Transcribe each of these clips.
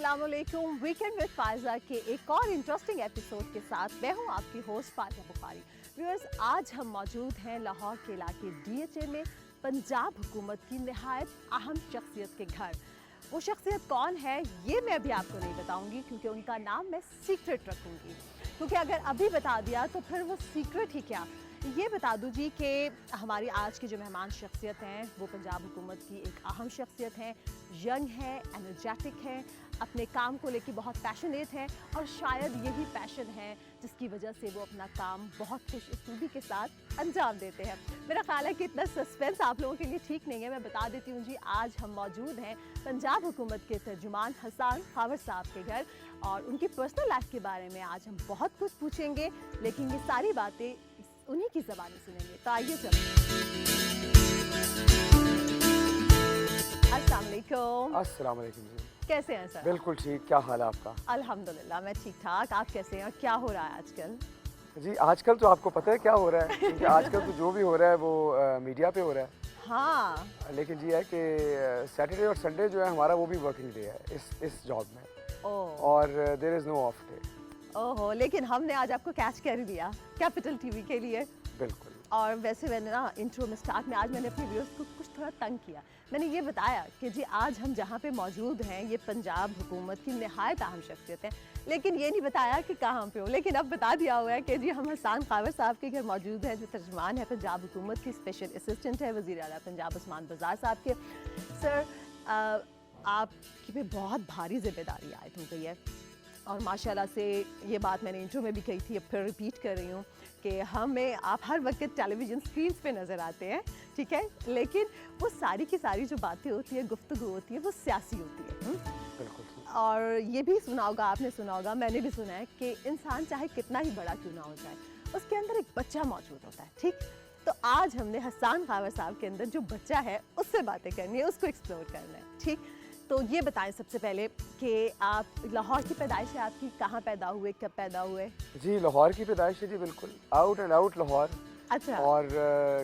अस्सलामुअलैकुम। Weekend with Faiza के एक और इंटरेस्टिंग एपिसोड के साथ मैं हूं आपकी होस्ट फायजा बुखारी। व्यूअर्स, आज हम मौजूद हैं लाहौर के इलाके DHA में पंजाब हुकूमत की निहायत अहम शख्सियत के घर। वो शख्सियत कौन है ये मैं अभी आपको नहीं बताऊंगी, क्योंकि उनका नाम मैं सीक्रेट रखूंगी, क्योंकि अगर अभी बता दिया तो फिर वो सीक्रेट ही क्या। ये बता दूँ जी कि हमारी आज की जो मेहमान शख्सियत हैं वो पंजाब हुकूमत की एक अहम शख्सियत हैं, यंग है, एनर्जेटिक है, अपने काम को लेकर बहुत पैशनेट हैं और शायद यही पैशन है जिसकी वजह से वो अपना काम बहुत खुशउस्लूबी के साथ अंजाम देते हैं। मेरा ख्याल है कि इतना सस्पेंस आप लोगों के लिए ठीक नहीं है, मैं बता देती हूँ जी। आज हम मौजूद हैं पंजाब हुकूमत के तर्जुमान हसन खावर साहब के घर और उनकी पर्सनल लाइफ के बारे में आज हम बहुत कुछ पूछेंगे, लेकिन ये सारी बातें उन्हीं की ज़बानी सुनेंगे। तो आइए चलिए। अस्सलाम वालेकुम। अस्सलाम वालेकुम जी। कैसे हैं सर? बिल्कुल ठीक, क्या हाल है आपका? अल्हम्दुलिल्लाह मैं ठीक ठाक। आप कैसे हैं और क्या हो रहा है आजकल? जी आजकल तो आपको पता है क्या हो रहा है, क्योंकि आजकल तो जो भी हो रहा है वो मीडिया पे हो रहा है। हाँ, लेकिन ये है कि सैटरडे और संडे जो है हमारा वो भी वर्किंग डे है इस जॉब में, ओह और there is no off day. ओहो, लेकिन हमने आज आपको कैच कर लिया कैपिटल टीवी के लिए। बिल्कुल। और वैसे मैंने ना इंट्रो में स्टार्ट में आज मैंने अपने व्यूअर्स को कुछ थोड़ा तंग किया। मैंने ये बताया कि जी आज हम जहाँ पे मौजूद हैं ये पंजाब हुकूमत की निहायत अहम शख्सियत है, लेकिन ये नहीं बताया कि कहाँ पे हो। लेकिन अब बता दिया हुआ है कि जी हम हसन खावर साहब के घर मौजूद हैं, जो तर्जुमान है पंजाब हुकूमत की, स्पेशल असिस्टेंट है वज़ीर आला पंजाब उस्मान बाज़ार साहब के। सर, आपकी पे बहुत भारी जिम्मेदारी आयद हो गई है और माशाल्लाह से ये बात मैंने इंट्रो में भी कही थी, अब फिर रिपीट कर रही हूँ कि हमें आप हर वक्त टेलीविज़न स्क्रीन पे नज़र आते हैं, ठीक है, लेकिन वो सारी की सारी जो बातें होती है, गुफ्तगू होती है, वो सियासी होती है। बिल्कुल। और ये भी सुना होगा, आपने सुना होगा, मैंने भी सुना है कि इंसान चाहे कितना ही बड़ा क्यों ना हो जाए, उसके अंदर एक बच्चा मौजूद होता है, ठीक। तो आज हमने हसन खावर साहब के अंदर जो बच्चा है उससे बातें करनी है, उसको एक्सप्लोर करना है, ठीक। तो ये बताएं सबसे पहले कि आप लाहौर की पैदाइश है आपकी, कहाँ पैदा हुए, कब पैदा हुए? जी लाहौर की पैदाइश है जी, बिल्कुल आउट एंड आउट लाहौर। अच्छा। और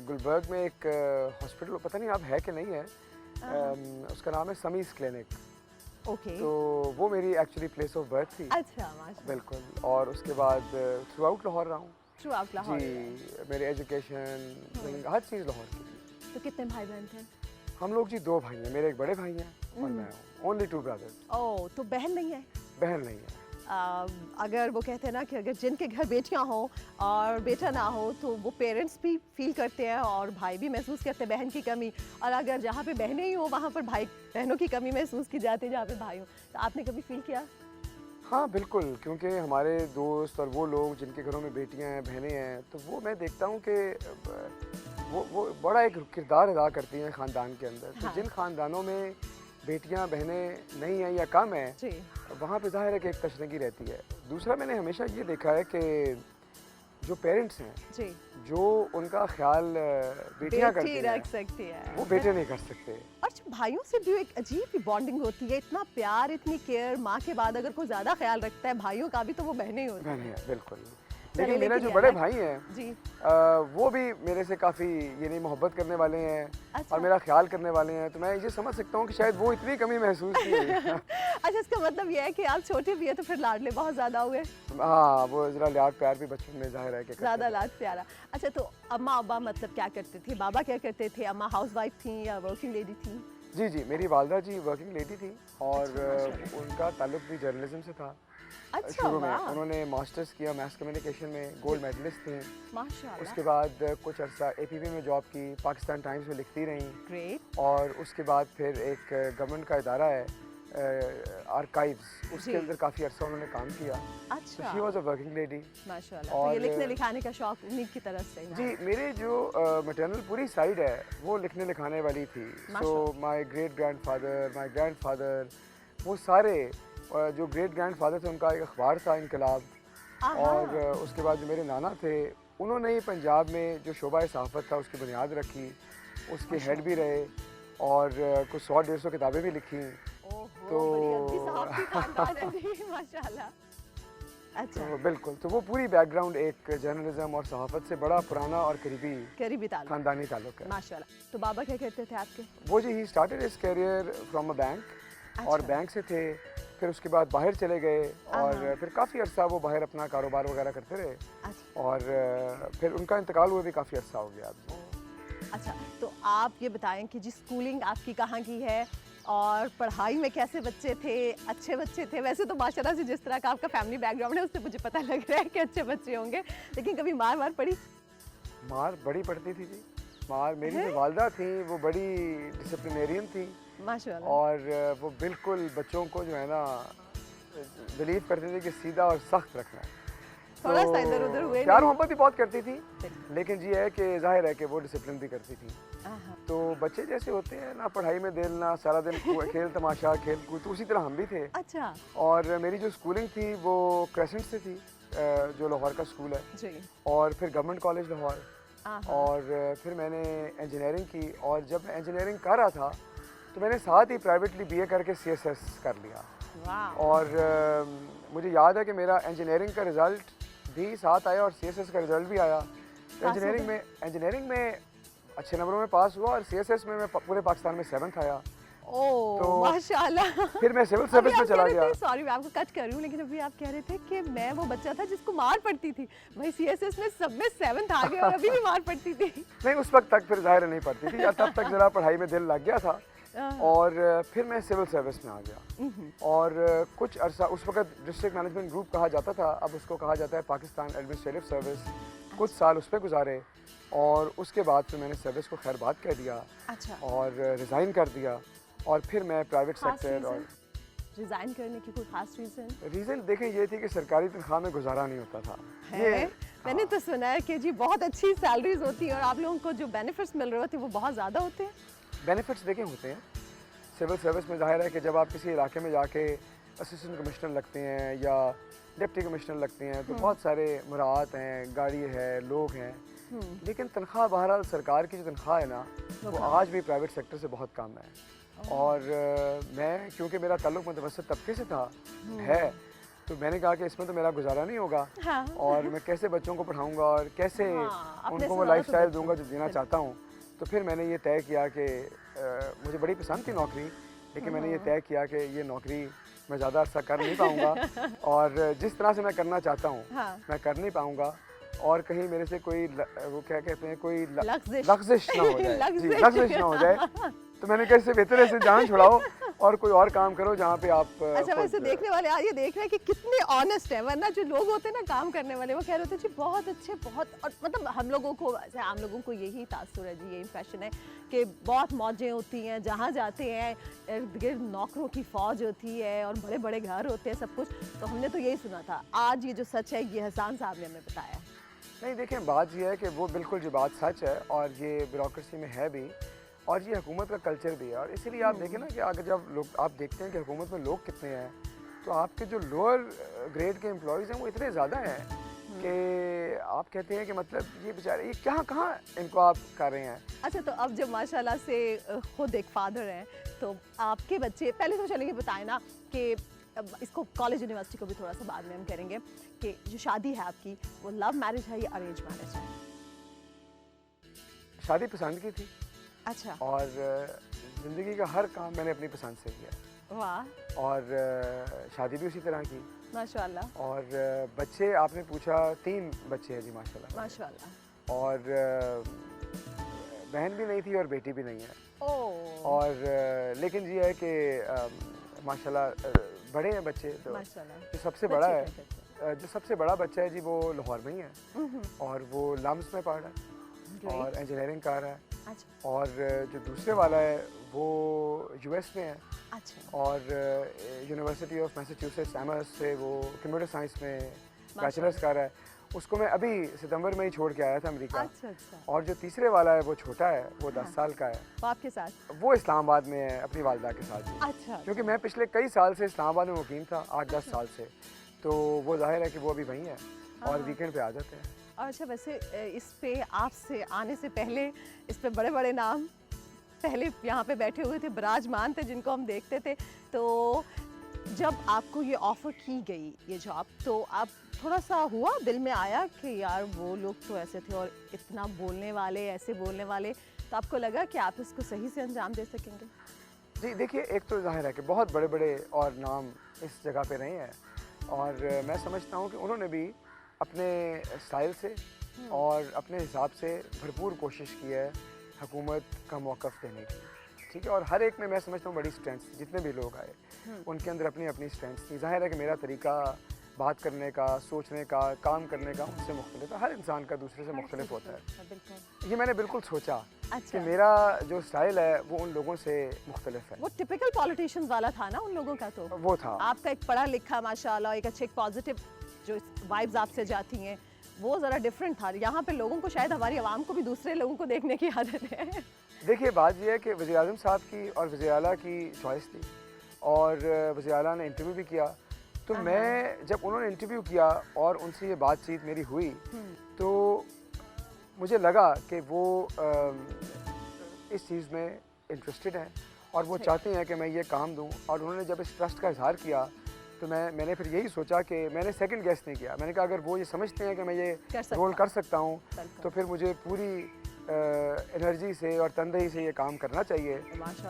गुलबर्ग में एक हॉस्पिटल, पता नहीं अब है कि नहीं है, उसका नाम है समीस क्लिनिक। ओके। तो वो मेरी एक्चुअली प्लेस ऑफ बर्थ थी। अच्छा, माशाल्लाह। बिल्कुल। और उसके बाद थ्रू आउट लाहौर रहा हूँ। थ्रू आउट लाहौर जी, मेरी एजुकेशन हर चीज़ लाहौर की थी। तो कितने भाई बहन थे? हम लोग जी 2 भाई हैं, मेरे एक बड़े भाई हैं और मैं हूँ, ओनली 2 ब्रदर्स। ओह, तो बहन नहीं है? बहन नहीं है। अगर वो कहते हैं ना कि अगर जिनके घर बेटियां हो और बेटा ना हो तो वो पेरेंट्स भी फील करते हैं और भाई भी महसूस करते हैं बहन की कमी, और अगर जहाँ पे बहनें ही हो वहाँ पर भाई बहनों की कमी महसूस की जाती है जहाँ पे भाई हो। तो आपने कभी फील किया? हाँ बिल्कुल, क्योंकि हमारे दोस्त और वो लोग जिनके घरों में बेटियां हैं, बहनें हैं, तो वो मैं देखता हूँ कि वो बड़ा एक किरदार अदा करती हैं ख़ानदान के अंदर। हाँ। तो जिन ख़ानदानों में बेटियां बहनें नहीं हैं या कम हैं, जी। वहाँ पे ज़ाहिर है कि एक तशनगी रहती है। दूसरा, मैंने हमेशा ये देखा है कि जो पेरेंट्स हैं, जी, जो उनका ख्याल बेटियां करती बेटी हैं, रख सकती है, वो बेटे नहीं कर सकते। और जो भाइयों से भी एक अजीब ही बॉन्डिंग होती है, इतना प्यार, इतनी केयर। माँ के बाद अगर कोई ज़्यादा ख्याल रखता है भाइयों का भी तो वो बहनें ही होती बहनें हैं, बिल्कुल। चलिए, लेकिन मेरे लेकिन जो ये बड़े है भाई हैं जी। वो भी मेरे से काफ़ी यानी मोहब्बत करने वाले हैं। अच्छा। और मेरा ख्याल करने वाले हैं, तो मैं ये समझ सकता हूँ कि शायद वो इतनी कमी महसूस नहीं हुई। अच्छा, इसका मतलब ये है कि आप छोटे भी हैं तो फिर लाडले बहुत ज़्यादा हुए? हाँ, वो ज़रा लाड प्यार भी बचपन में ज़ाहिर है कि करते ज़्यादा थे। लाड प्यारा। अच्छा, तो अम्मा अब्बा मतलब क्या करते थे? बाबा क्या करते थे? अम्मा हाउसवाइफ थी या वर्किंग लेडी थी? जी जी, मेरी वालदा जी वर्किंग लेडी थी और अच्छा, माशाल्लाह। उनका ताल्लुक भी जर्नलिज्म से था। अच्छा, शुरू में वाह, उन्होंने मास्टर्स किया मैस कम्युनिकेशन में, गोल्ड मेडलिस्ट थी। माशाल्लाह। उसके बाद कुछ अर्सा APP में जॉब की, पाकिस्तान टाइम्स में लिखती रहीं। ग्रेट। और उसके बाद फिर एक गवर्नमेंट का इदारा है आर्काइव्स, उसके जी। अंदर काफ़ी अर्सा उन्होंने काम किया। अच्छा, she was a working lady. माशाल्लाह। तो और ये लिखने लिखाने का शौक उन्हीं की तरफ से है? जी, मेरे जो मैटरनल पूरी साइड है वो लिखने लिखाने वाली थी। सो माशाल्लाह। My great grandfather, my grandfather, वो सारे जो ग्रेट ग्रैंडफादर थे उनका एक अखबार था इनकलाब। आहा। और उसके बाद जो मेरे नाना थे उन्होंने ही पंजाब में जो शोबा सहाफ़त था उसकी बुनियाद रखी, उसके हेड भी रहे और कुछ 100-150 किताबें भी लिखी। ओहो, तो बड़ी अच्छी सहाफ़ी खानदान है जी, माशाल्लाह। अच्छा, तो बिल्कुल, तो वो पूरी बैकग्राउंड एक जर्नलिज्म और सहाफ़त से बड़ा पुराना और करीबी ताल्लुक, ख़ानदानी ताल्लुक है। माशाल्लाह। तो बाबा क्या करते थे आपके? वो जी he started his career from a bank. और अच्छा। बैंक से थे फिर उसके बाद बाहर चले गए और हाँ। फिर काफ़ी अरसा वो बाहर अपना कारोबार वगैरह करते रहे अच्छा। और फिर उनका इंतकाल हुए भी काफ़ी अरसा हो गया अब। अच्छा, तो आप ये बताएं कि जी स्कूलिंग आपकी कहाँ की है और पढ़ाई में कैसे बच्चे थे, अच्छे बच्चे थे? वैसे तो माशाल्लाह से जिस तरह का आपका फैमिली बैकग्राउंड है उससे मुझे पता लग रहा है कि अच्छे बच्चे होंगे, लेकिन कभी मार वार पड़ी? मार बड़ी पड़ती थी जी। मार मेरी हैं? जो वालदा थी वो बड़ी डिसिप्लिनेरियन थी माशाल्लाह। और वो बिल्कुल बच्चों को जो है ना बिलीव करते थे कि सीधा और सख्त रखना है। थोड़ा सा इधर-उधर हुए प्यार नहीं? मोहब्बत भी बहुत करती थी, बिल्कुल। लेकिन ये है कि ज़ाहिर है कि वो डिसिप्लिन भी करती थी। हाँ। तो बच्चे जैसे होते हैं ना, पढ़ाई में दिल ना, सारा दिन खेल तमाशा खेल कूद, तो उसी तरह हम भी थे। अच्छा। और मेरी जो स्कूलिंग थी वो क्रेसेंट से थी, जो लाहौर का स्कूल है, जी। और फिर गवर्नमेंट कॉलेज लाहौर, हाँ। और फिर मैंने इंजीनियरिंग की। और जब मैं इंजीनियरिंग कर रहा था तो मैंने साथ ही प्राइवेटली बीए करके सीएसएस कर लिया। वाह। और मुझे याद है कि मेरा इंजीनियरिंग का रिज़ल्ट भी साथ आया और सीएसएस का रिज़ल्ट भी आया। तो पास हो गए? इंजीनियरिंग में अच्छे नंबरों में पास हुआ और सीएसएस में मैं पूरे पाकिस्तान में 7th आया। ओह तो माशाल्लाह। फिर मैं सिविल अभी सर्विस में आप कह चला रहे गया। थे, सॉरी मैं आपको कट कर रही हूँ, लेकिन अभी आप कह रहे थे कि मैं वो बच्चा था जिसको मार पड़ती थी। भाई सीएसएस में सब में 7th आ गए और अभी भी मार पड़ती थी। नहीं, उस वक्त तक फिर ज़ाहिर नहीं पड़ती थी, या तब तक ज़रा पढ़ाई में दिल लग गया था। और फिर मैं सिविल सर्विस में आ गया और कुछ अरसा, उस वक्त डिस्ट्रिक्ट मैनेजमेंट ग्रुप कहा जाता था, अब उसको कहा जाता है पाकिस्तान एडमिनिस्ट्रेटिव सर्विस। कुछ साल उस पर गुजारे और उसके बाद फिर मैंने सर्विस को खैर बात कह दिया अच्छा। और रिज़ाइन कर दिया। और फिर मैं प्राइवेट खास सेक्टर और रिजाइन करने की कोई खास रीजन रीज़न देखें ये थी कि सरकारी तनख्वाह में गुजारा नहीं होता था। है? मैंने तो सुना है कि जी बहुत अच्छी सैलरीज होती है और आप लोगों को जो बेनिफिट्स मिल रहे होते हैं वो बहुत ज़्यादा होते हैं। बेनिफिट्स देखें होते हैं सिविल सर्विस में। ज़ाहिर है कि जब आप किसी इलाके में जाके असिस्टेंट कमिश्नर लगते हैं या डिप्टी कमिश्नर लगते हैं तो बहुत सारे मुराद हैं, गाड़ी है, लोग हैं, लेकिन तनख्वाह बहरहाल सरकार की जो तनख्वाह है ना वो आज भी प्राइवेट सेक्टर से बहुत कम है। और मैं, क्योंकि मेरा ताल्लुक़ मुतवस्सित तबके से था है, तो मैंने कहा कि इसमें तो मेरा गुजारा नहीं होगा। हाँ। और मैं कैसे बच्चों को पढ़ाऊँगा और कैसे हाँ, अपने उनको से वो ज़्यादा लाइफ तो स्टाइल बच्चे दूँगा जो जीना चाहता हूँ। तो फिर मैंने ये तय किया कि मुझे बड़ी पसंद थी नौकरी, लेकिन मैंने ये तय किया कि ये नौकरी मैं ज़्यादा अर्सा कर नहीं पाऊँगा और जिस तरह से मैं करना चाहता हूँ हाँ। मैं कर नहीं पाऊँगा। और कहीं मेरे से कोई वो क्या कहते हैं, कोई लग़्ज़िश। लग़्ज़िश ना हो जाए। जी, लग़्ज़िश। लग़्ज़िश ना हो जाए। तो मैंने कहा इससे बेहतर है इसे जान छुड़ाओ और कोई और काम करो जहाँ पे आप अच्छा, वैसे खुद देखने वाले आज ये देख रहे हैं कि कितने ऑनेस्ट हैं, वरना जो लोग होते हैं ना काम करने वाले वो कह रहे होते हैं जी बहुत अच्छे, बहुत, और मतलब हम लोगों को, ऐसे आम लोगों को यही तासुर है जी, ये इम्प्रेशन है कि बहुत मौजें होती हैं, जहाँ जाते हैं इर्द गिर्द नौकरों की फौज होती है और बड़े बड़े घर होते हैं, सब कुछ। तो हमने तो यही सुना था, आज ये जो सच है ये हसान साहब ने हमें बताया। नहीं, देखें बात ये है कि वो बिल्कुल जो बात सच है और ये ब्यूरोक्रेसी में है भी और ये हुकूमत का कल्चर भी है। और इसीलिए आप देखें ना कि अगर जब लोग, आप देखते हैं कि हुकूमत में लोग कितने हैं, तो आपके जो लोअर ग्रेड के एम्प्लॉयज़ हैं वो इतने ज़्यादा हैं कि आप कहते हैं कि मतलब ये बेचारे ये कहाँ इनको आप कर रहे हैं। अच्छा, तो अब जब माशाल्लाह से खुद एक फादर हैं, तो आपके बच्चे, पहले तो चलेंगे बताएं ना कि अब इसको कॉलेज यूनिवर्सिटी को भी थोड़ा सा बाद में हम करेंगे कि जो शादी है आपकी वो लव मैरिज है या अरेंज मैरिज है? शादी पसंद की थी अच्छा। और ज़िंदगी का हर काम मैंने अपनी पसंद से किया वाह। और शादी भी उसी तरह की माशाल्लाह। और बच्चे आपने पूछा, 3 बच्चे हैं जी माशाल्लाह। माशाल्लाह। और बहन भी नहीं थी और बेटी भी नहीं है। ओह और लेकिन ये है कि माशाल्लाह बड़े हैं बच्चे। तो माशाल्लाह। जो सबसे बड़ा है, जो सबसे बड़ा बच्चा है जी वो लाहौर में ही है और वो लम्स में पढ़ रहा है और इंजीनियरिंग कर रहा है। अच्छा। और जो दूसरे वाला है वो यूएस में है अच्छा। और यूनिवर्सिटी ऑफ मैसाचुसेट्स एमएस से वो कंप्यूटर साइंस में बैचलर्स कर रहा है। उसको मैं अभी सितंबर में ही छोड़ के आया था अमेरिका। अच्छा। अच्छा। और जो तीसरे वाला है वो छोटा है, वो 10 साल का है। वो आपके साथ? वो इस्लामाबाद में है अपनी वालदा के साथ ही। अच्छा। क्योंकि मैं पिछले कई साल से इस्लामाबाद में मुकीम था, 8-10 साल से, तो वो जाहिर है कि वो अभी वहीं है और वीकेंड पे आ जाते हैं। और अच्छा, वैसे इस पे आपसे आने से पहले इस पे बड़े बड़े नाम पहले यहाँ पे बैठे हुए थे, विराजमान थे, जिनको हम देखते थे। तो जब आपको ये ऑफ़र की गई ये जॉब, तो आप थोड़ा सा हुआ, दिल में आया कि यार वो लोग तो ऐसे थे और इतना बोलने वाले, ऐसे बोलने वाले, तो आपको लगा कि आप इसको सही से अंजाम दे सकेंगे? जी देखिए, एक तो ज़ाहिर है कि बहुत बड़े बड़े और नाम इस जगह पे रहे हैं, और मैं समझता हूँ कि उन्होंने भी अपने स्टाइल से और अपने हिसाब से भरपूर कोशिश की है हुकूमत का मौक़िफ़ देने की, ठीक है। और हर एक में मैं समझता हूँ बड़ी स्ट्रेंथ्स थी, जितने भी लोग आए उनके अंदर अपनी अपनी स्ट्रेंथ्स थी। ज़ाहिर है कि मेरा तरीका बात करने का, सोचने का, काम करने का उनसे मुख्तलिफ है। हर इंसान का दूसरे से मुख्तलिफ होता है। बिल्कुल। ये मैंने बिल्कुल सोचा कि अच्छा, मेरा जो स्टाइल है वो उन लोगों से मुख्तलिफ है। वो टिपिकल पॉलिटिशियंस वाला था ना उन लोगों का तो। वो था। आपका एक पढ़ा लिखा माशाल्लाह, एक अच्छे पॉजिटिव जो वाइब्स आपसे जाती हैं, वो ज़रा डिफरेंट था। यहाँ पे लोगों को शायद हमारी आवाम को भी दूसरे लोगों को देखने की आदत है। देखिए, बात ये है कि वज़ीर-ए-आज़म साहब की और वज़ीर आला की चॉइस थी, और वज़ीर आला ने इंटरव्यू भी किया। तो मैं जब उन्होंने इंटरव्यू किया और उनसे ये बातचीत मेरी हुई, तो मुझे लगा कि वो इस चीज़ में इंटरेस्टेड हैं और वो चाहते हैं कि मैं ये काम दूं। और उन्होंने जब इस ट्रस्ट का इज़हार किया, तो मैंने फिर यही सोचा कि मैंने सेकंड गेस नहीं किया। मैंने कहा अगर वो ये समझते हैं कि मैं ये रोल कर सकता हूँ, तो फिर मुझे पूरी एनर्जी से और तनदेही से ये काम करना चाहिए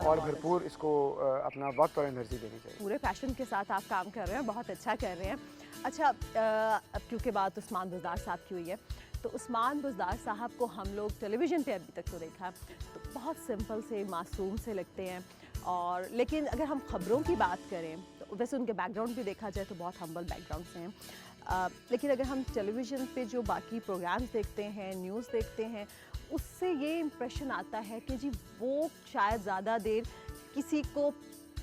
और भरपूर इसको अपना वक्त और एनर्जी देनी चाहिए। पूरे पैशन के साथ आप काम कर रहे हैं, बहुत अच्छा कर रहे हैं। अच्छा, अब क्योंकि बात उस्मान बुज़दार साहब की हुई है, तो उस्मान बुज़दार साहब को हम लोग टेलीविज़न पे अभी तक तो देखा, तो बहुत सिंपल से मासूम से लगते हैं। और लेकिन अगर हम ख़बरों की बात करें, तो वैसे उनके बैकग्राउंड भी देखा जाए तो बहुत हम्बल बैकग्राउंड से हैं। लेकिन अगर हम टेलीविज़न पे जो बाकी प्रोग्राम्स देखते हैं, न्यूज़ देखते हैं, उससे ये इम्प्रेशन आता है कि जी वो शायद ज़्यादा देर किसी को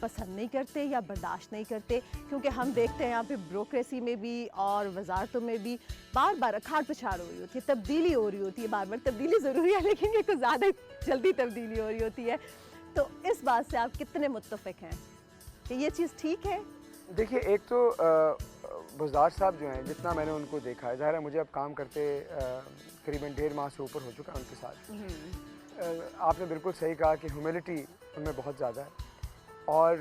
पसंद नहीं करते या बर्दाश्त नहीं करते, क्योंकि हम देखते हैं यहाँ पे ब्यूरोक्रेसी में भी और वजारतों में भी बार बार अखाड़ पिछाड़ हो रही होती है, तब्दीली हो रही होती है। बार बार तब्दीली ज़रूरी है, लेकिन ये कुछ ज़्यादा जल्दी तब्दीली हो रही होती है। तो इस बात से आप कितने मुत्तफ़िक हैं कि ये चीज़ ठीक है? देखिए, एक तो बुज़दार साहब जो हैं, जितना मैंने उनको देखा है, ज़ाहिर है मुझे अब काम करते करीबन 1.5 माह से ऊपर हो चुका है उनके साथ। आपने बिल्कुल सही कहा कि ह्यूमिलिटी उनमें बहुत ज़्यादा है, और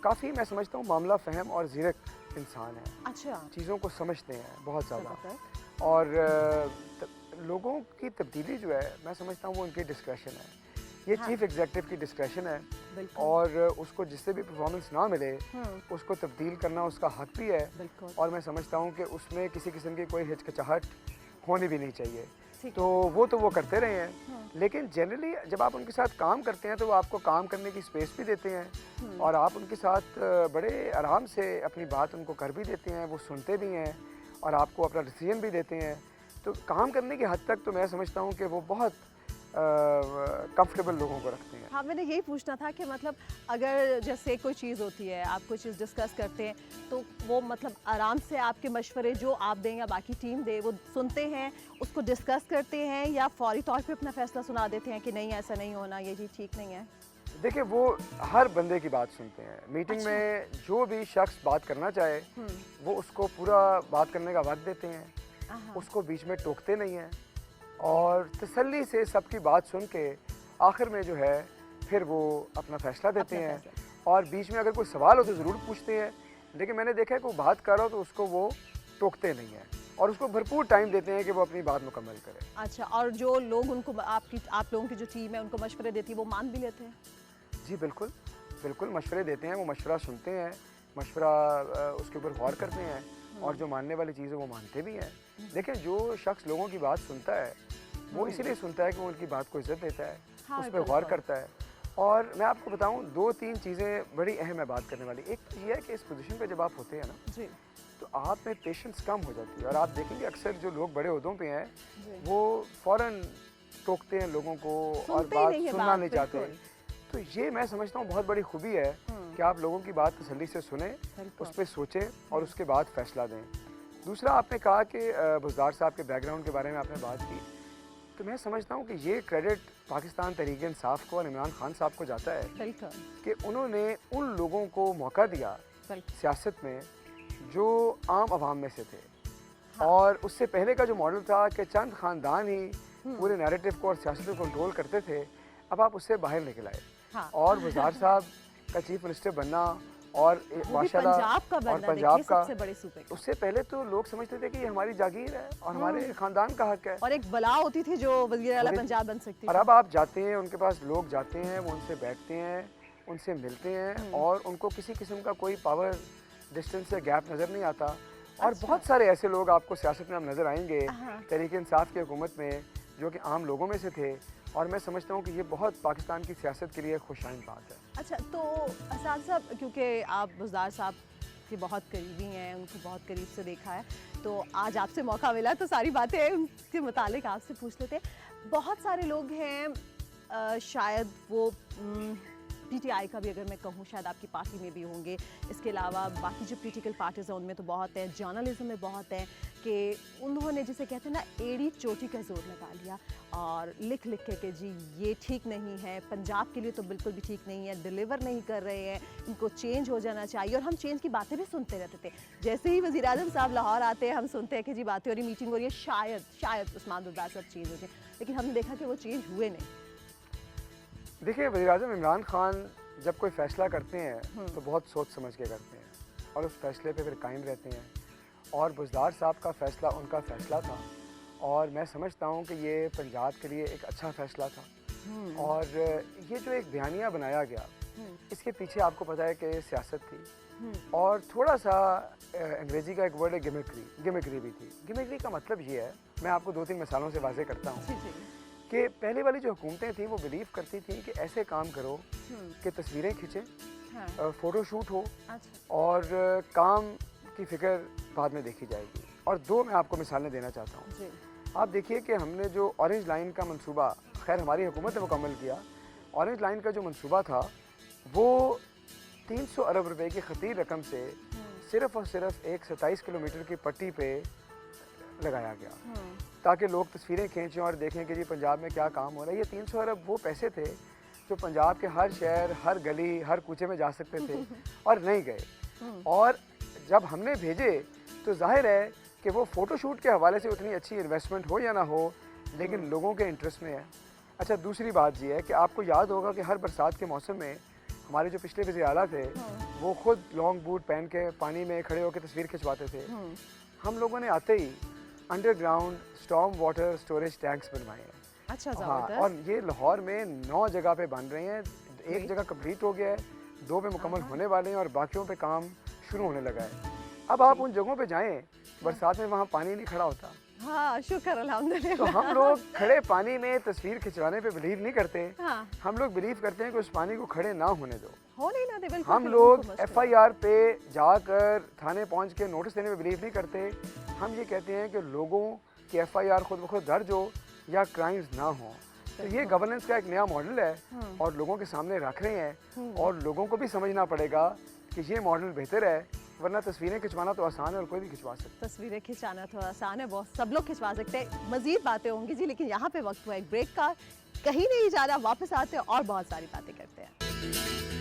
काफ़ी मैं समझता हूँ मामला फ़हम और ज़ीरक इंसान है। अच्छा, चीज़ों को समझते हैं बहुत ज़्यादा, ज़बरदस्त। और लोगों की तब्दीली जो है, मैं समझता हूँ वो उनकी डिस्क्रेशन है। ये चीफ़ एग्जीक्यूटिव की डिस्क्रेशन है, और उसको जिससे भी परफॉर्मेंस ना मिले उसको तब्दील करना उसका हक भी है। और मैं समझता हूँ कि उसमें किसी किस्म की कोई हिचकिचाहट होनी भी नहीं चाहिए। तो वो करते रहे हैं, लेकिन जनरली जब आप उनके साथ काम करते हैं तो वो आपको काम करने की स्पेस भी देते हैं, और आप उनके साथ बड़े आराम से अपनी बात उनको कर भी देते हैं, वो सुनते भी हैं और आपको अपना डिसीजन भी देते हैं। तो काम करने की हद तक तो मैं समझता हूँ कि वो बहुत कंफर्टेबल लोगों को रखते हैं। हाँ, मैंने यही पूछना था कि मतलब अगर जैसे कोई चीज़ होती है, आप कोई चीज़ डिस्कस करते हैं, तो वो मतलब आराम से आपके मशवरे जो आप दें या बाकी टीम दे, वो सुनते हैं, उसको डिस्कस करते हैं, या फौरी तौर पे अपना फैसला सुना देते हैं कि नहीं ऐसा नहीं होना, ये चीज़ ठीक नहीं है? देखिए, वो हर बंदे की बात सुनते हैं। मीटिंग में जो भी शख्स बात करना चाहे, वो उसको पूरा बात करने का वक्त देते हैं, उसको बीच में टोकते नहीं हैं, और तसल्ली से सबकी बात सुन के आखिर में जो है फिर वो अपना फ़ैसला देते हैं। और बीच में अगर कोई सवाल हो तो ज़रूर पूछते हैं, लेकिन मैंने देखा है कि वो बात कर रहा हो तो उसको वो टोकते नहीं हैं, और उसको भरपूर टाइम देते हैं कि वो अपनी बात मुकम्मल करे। अच्छा, और जो लोग उनको आप लोगों की जो टीम है उनको मशवरे देती है, वो मान भी लेते हैं? जी बिल्कुल, बिल्कुल मशवरे देते हैं, वो मशवरा सुनते हैं, मशवरा उसके ऊपर गौर करते हैं, और जो मानने वाली चीज़ है वो मानते भी हैं। देखिए, जो शख्स लोगों की बात सुनता है वो इसीलिए सुनता है कि वो उनकी बात को इज्जत देता है, उस पर गौर करता है। और मैं आपको बताऊं, 2-3 चीज़ें बड़ी अहम है बात करने वाली। एक तो ये है कि इस पोजीशन पे जब आप होते हैं ना, जी, तो आप में पेशेंस कम हो जाती है, और आप देखेंगे अक्सर जो लोग बड़े ओहदों पे हैं वो फ़ौरन टोकते हैं लोगों को और बात सुनना नहीं चाहते। तो ये मैं समझता हूँ बहुत बड़ी खूबी है कि आप लोगों की बात तसल्ली से सुने, उस पर सोचें और उसके बाद फ़ैसला दें। दूसरा, आपने कहा कि बुज़दार साहब के बैकग्राउंड के बारे में आपने बात की, तो मैं समझता हूँ कि ये क्रेडिट पाकिस्तान तहरीक इंसाफ को और इमरान खान साहब को जाता है कि उन्होंने उन लोगों को मौका दिया सियासत में जो आम आवाम में से थे। और उससे पहले का जो मॉडल था कि चंद ख़ानदान ही पूरे नैरेटिव को और सियासत को कंट्रोल करते थे, अब आप उससे बाहर निकल आए। और बुज़दार साहब का चीफ मिनिस्टर बनना और माशाल्लाह और पंजाब का, उससे पहले तो लोग समझते थे कि ये हमारी जागीर है और हमारे खानदान का हक है, और एक बला होती थी जो वज़ीर आला पंजाब बन सकती थी। और अब आप जाते हैं, उनके पास लोग जाते हैं, वो उनसे बैठते हैं, उनसे मिलते हैं और उनको किसी किस्म का कोई पावर डिस्टेंस या गैप नज़र नहीं आता। और अच्छा। बहुत सारे ऐसे लोग आपको सियासत में अब नज़र आएंगे हाँ। तहरीक इंसाफ की हुकूमत में जो कि आम लोगों में से थे, और मैं समझता हूँ कि ये बहुत पाकिस्तान की सियासत के लिए खुशाइन बात है। अच्छा, तो असाद साहब, क्योंकि आप बुज़दार साहब के बहुत करीबी हैं, उनको बहुत करीब से देखा है, तो आज आपसे मौका मिला तो सारी बातें उनके मुतालिक आपसे पूछ लेते हैं। बहुत सारे लोग हैं, शायद वो पीटीआई का भी अगर मैं कहूँ शायद आपकी पार्टी में भी होंगे, इसके अलावा बाकी जो पॉलिटिकल पार्टीज़ हैं उनमें तो बहुत है, जर्नलिज्म में बहुत है कि उन्होंने जिसे कहते हैं ना एड़ी चोटी का जोर लगा लिया और लिख लिख के कि जी ये ठीक नहीं है, पंजाब के लिए तो बिल्कुल भी ठीक नहीं है, डिलीवर नहीं कर रहे हैं, इनको चेंज हो जाना चाहिए। और हम चेंज की बातें भी सुनते रहते थे, जैसे ही वज़ीर आज़म साहब लाहौर आते हैं हम सुनते हैं कि जी बातें हो रही, मीटिंग हो रही है, शायद उस्मान बुज़दार साहब चेंज हो जाए, लेकिन हमने देखा कि वो चेंज हुए नहीं। देखिए, वज़ीर-ए-आज़म इमरान खान जब कोई फ़ैसला करते हैं तो बहुत सोच समझ के करते हैं और उस फैसले पे फिर कायम रहते हैं। और बुज़दार साहब का फ़ैसला उनका फ़ैसला था और मैं समझता हूँ कि ये पंजाब के लिए एक अच्छा फ़ैसला था। और ये जो एक बयानिया बनाया गया, इसके पीछे आपको पता है कि सियासत थी और थोड़ा सा अंग्रेज़ी का एक वर्ड है गिमिक्री भी थी। गिमिक्री का मतलब ये है, मैं आपको 2-3 मिसालों से वाज़े करता हूँ कि पहले वाली जो हुकूमतें थी वो बिलीव करती थी कि ऐसे काम करो कि तस्वीरें खींचें, हाँ। फ़ोटो शूट हो अच्छा। और काम की फ़िक्र बाद में देखी जाएगी। और 2 मैं आपको मिसालें देना चाहता हूँ। जी। आप देखिए कि हमने जो ऑरेंज लाइन का मंसूबा, खैर हमारी हुकूमत ने मुकम्मल किया, ऑरेंज लाइन का जो मंसूबा था वो 300 अरब रुपए की खतीर रकम से सिर्फ़ और सिर्फ एक 27 किलोमीटर की पट्टी पे लगाया गया ताकि लोग तस्वीरें खींचें और देखें कि जी पंजाब में क्या काम हो रहा है। ये 300 अरब वो पैसे थे जो पंजाब के हर शहर, हर गली, हर कूचे में जा सकते थे और नहीं गए। और जब हमने भेजे तो जाहिर है कि वो फ़ोटोशूट के हवाले से उतनी अच्छी इन्वेस्टमेंट हो या ना हो, लेकिन लोगों के इंटरेस्ट में है। अच्छा, दूसरी बात ये है कि आपको याद होगा कि हर बरसात के मौसम में हमारे जो पिछले वज़ीर आला थे वो खुद लॉन्ग बूट पहन के पानी में खड़े होकर तस्वीर खिंचवाते थे। हम लोगों ने आते ही underground storm water storage tanks बनवाए हैं। अच्छा, हाँ, और ये लाहौर में 9 जगह पे बन रहे हैं। एक जगह कंप्लीट हो गया है, 2 पे मुकम्मल होने वाले हैं और बाकियों पे काम शुरू होने लगा है। अब आप उन जगहों पे जाएं, बरसात में वहाँ पानी नहीं खड़ा होता। हाँ, शुक्र अल्हम्दुलिल्लाह। तो हम लोग खड़े पानी में तस्वीर खिंचवाने पे बिलीव नहीं करते। हाँ। हम लोग बिलीव करते हैं कि उस पानी को खड़े ना होने दो, हो नहीं ना दे, बिल्कुल। हम लोग FIR पे जाकर थाने पहुँच के नोटिस देने में बिलीव नहीं करते। हम ये कहते हैं कि लोगों की FIR खुद ब खुद दर्ज हो या क्राइम्स ना हो। तो ये गवर्नेंस का एक नया मॉडल है और लोगों के सामने रख रहे हैं और लोगों को भी समझना पड़ेगा कि ये मॉडल बेहतर है, वरना तस्वीरें खिंचवाना तो आसान है और कोई भी खिंचवा सकता है। तस्वीरें खिंचाना तो आसान है, बहुत सब लोग खिंचवा सकते हैं। मजीद बातें होंगी जी, लेकिन यहाँ पे वक्त हुआ एक ब्रेक का, कहीं नहीं जा रहा, वापस आते हैं और बहुत सारी बातें करते हैं।